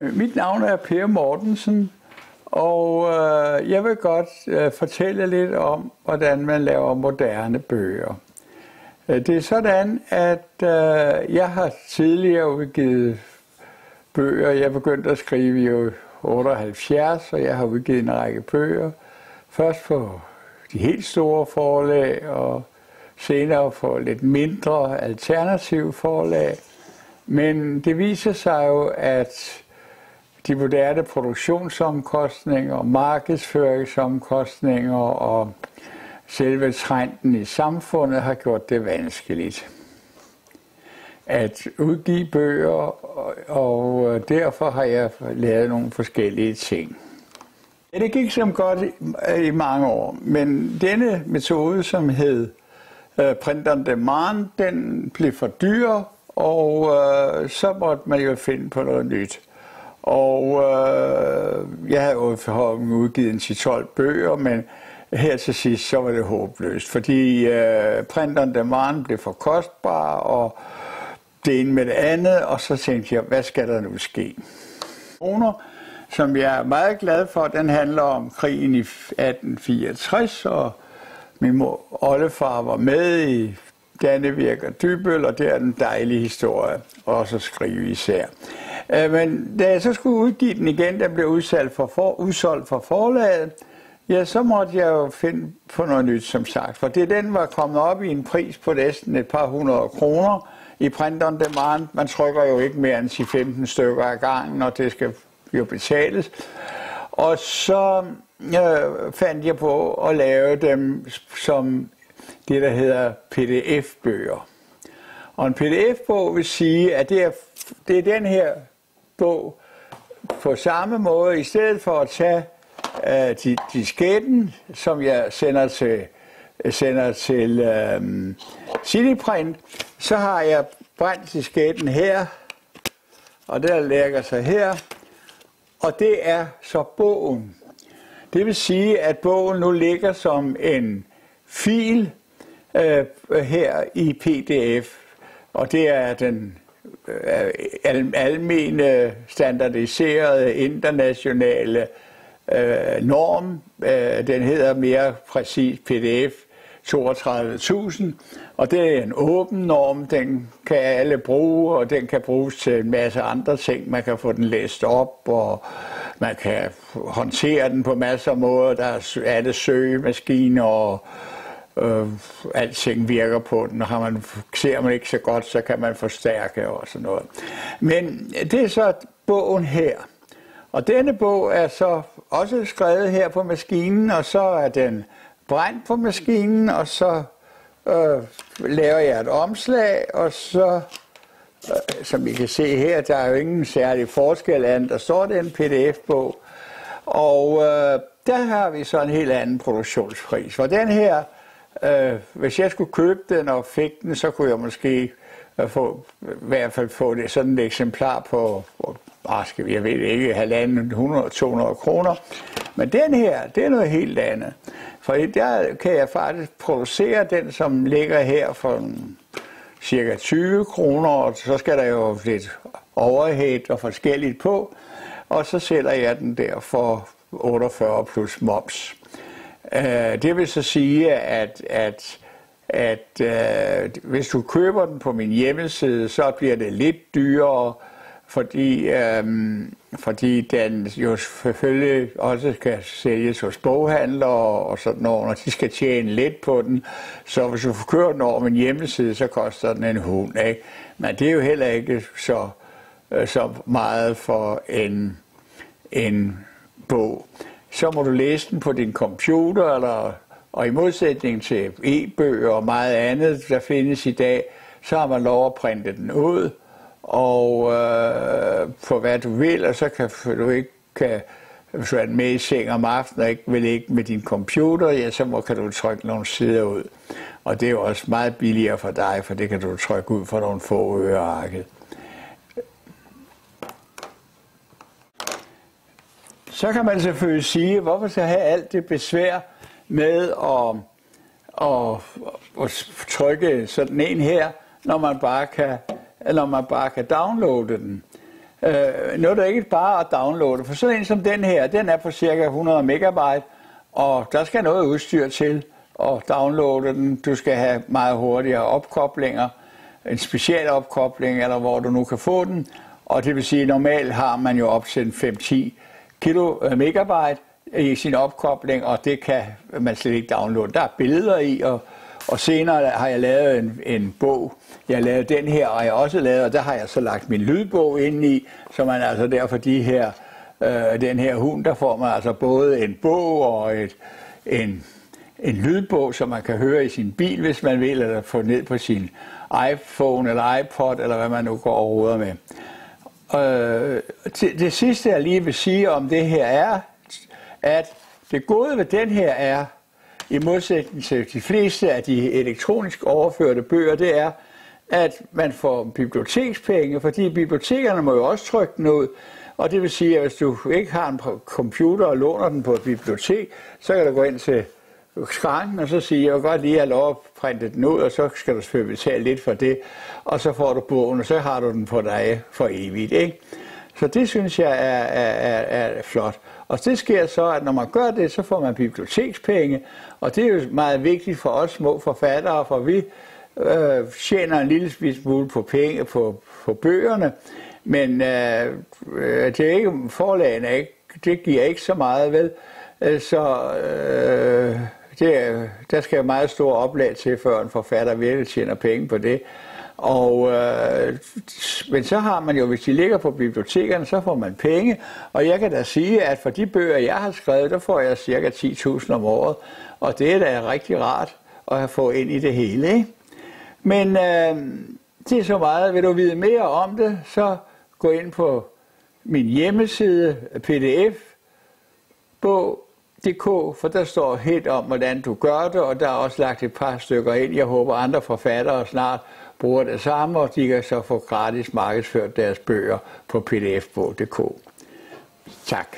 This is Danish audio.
Mit navn er Per Mortensen, og jeg vil godt fortælle lidt om, hvordan man laver moderne bøger. Det er sådan, at jeg har tidligere udgivet bøger. Jeg begyndte at skrive i 78, og jeg har udgivet en række bøger. Først på de helt store forlag, og senere på lidt mindre alternative forlag. Men det viser sig jo, at de moderne produktionsomkostninger, markedsføringsomkostninger og selve trenden i samfundet har gjort det vanskeligt at udgive bøger, og derfor har jeg lavet nogle forskellige ting. Det gik som godt i mange år, men denne metode, som hed Print on Demand, den blev for dyr, og så måtte man jo finde på noget nyt. Og jeg havde jo forhåbentlig udgivet en 10-12 bøger, men her til sidst så var det håbløst, fordi Print on Demand blev for kostbar, og det ene med det andet, og så tænkte jeg, hvad skal der nu ske? Som jeg er meget glad for, den handler om krigen i 1864, og min oldefar var med i Dannevirke og Dybbøl, og det er en dejlig historie, også at skrive især. Men da jeg så skulle udgive den igen, den blev udsolgt for forlaget, ja, så måtte jeg jo finde på noget nyt, som sagt. For den var kommet op i en pris på næsten et par 100 kroner i Print on Demand. Man trykker jo ikke mere end 10-15 stykker ad gangen, og det skal jo betales. Og så fandt jeg på at lave dem som det, der hedder PDF-bøger. Og en PDF-bog vil sige, at det er den her bog på samme måde. I stedet for at tage disketten, som jeg sender til Cityprint, så har jeg brændt disketten her, og der lægger sig her, og det er så bogen. Det vil sige, at bogen nu ligger som en fil her i PDF, og det er den almene, standardiserede, internationale norm. Den hedder mere præcis PDF 32.000, og det er en åben norm. Den kan alle bruge, og den kan bruges til en masse andre ting. Man kan få den læst op, og man kan håndtere den på masser af måder. Der er alle søgemaskiner, og alting virker på den, og ser man ikke så godt, så kan man forstærke og sådan noget. Men det er så bogen her. Og denne bog er så også skrevet her på maskinen, og så er den brændt på maskinen, og så laver jeg et omslag, og så, som I kan se her, der er jo ingen særlig forskel andet. Der står det en PDF-bog, og der har vi så en helt anden produktionspris. For den her, hvis jeg skulle købe den og fik den, så kunne jeg måske i hvert fald få det sådan et eksemplar på, jeg ved ikke, 100-200 kroner. Men den her, det er noget helt andet. For der kan jeg faktisk producere den, som ligger her for cirka 20 kroner, og så skal der jo lidt overhead og forskelligt på, og så sælger jeg den der for 48 plus moms. Det vil så sige, at hvis du køber den på min hjemmeside, så bliver det lidt dyrere, fordi den jo selvfølgelig også skal sælges hos boghandlere og sådan noget, og de skal tjene lidt på den. Så hvis du køber den over min hjemmeside, så koster den en hund, ikke? Men det er jo heller ikke så meget for en bog. Så må du læse den på din computer, og i modsætning til e-bøger og meget andet, der findes i dag, så har man lov at printe den ud, og på hvad du vil, og så kan du ikke, hvis du er med i seng om aftenen og ikke vil ligge med din computer, ja, så kan du trykke nogle sider ud. Og det er jo også meget billigere for dig, for det kan du trykke ud for nogle få ørearket. Så kan man selvfølgelig sige, hvorfor skal have alt det besvær med at trykke sådan en her, når man bare kan downloade den. Nu er det ikke bare at downloade, for sådan en som den her, den er på cirka 100 megabyte, og der skal noget udstyr til at downloade den. Du skal have meget hurtigere opkoblinger, en speciel opkobling, eller hvor du nu kan få den, og det vil sige, at normalt har man jo op til 5-10 megabyte i sin opkobling, og det kan man slet ikke downloade. Der er billeder i, og senere har jeg lavet en bog. Jeg har lavet den her, og jeg har også lavet, og der har jeg så lagt min lydbog ind i, så man altså derfor den her hund, der får man altså både en bog og en lydbog, som man kan høre i sin bil, hvis man vil, eller få ned på sin iPhone eller iPod, eller hvad man nu går og roder med. Det sidste, jeg lige vil sige om det her er, at det gode ved den her er, i modsætning til de fleste af de elektronisk overførte bøger, det er, at man får bibliotekspenge, fordi bibliotekerne må jo også trykke den ud, og det vil sige, at hvis du ikke har en computer og låner den på et bibliotek, så kan du gå ind til skranken og så sige, jeg vil godt lige have lov at printe den ud, og så skal du selvfølgelig betale lidt for det, og så får du bogen, og så har du den på dig for evigt, ikke? Så det synes jeg er flot. Og det sker så, at når man gør det, så får man bibliotekspenge, og det er jo meget vigtigt for os små forfattere, for vi tjener en lille smule på penge på bøgerne, men det er ikke forlagene, ikke? Det giver ikke så meget, vel? Så der skal meget stor oplag til, før en forfatter virkelig tjener penge på det. Men så har man jo, hvis de ligger på bibliotekerne, så får man penge, og jeg kan da sige, at for de bøger, jeg har skrevet, der får jeg cirka 10.000 om året, og det er da rigtig rart at have fået ind i det hele, ikke? Men det er så meget. Vil du vide mere om det, så gå ind på min hjemmeside, pdf-bog.dk, for der står helt om, hvordan du gør det, og der er også lagt et par stykker ind. Jeg håber, andre forfattere snart bruger det samme, og de kan så få gratis markedsført deres bøger på pdf-bog.dk. Tak.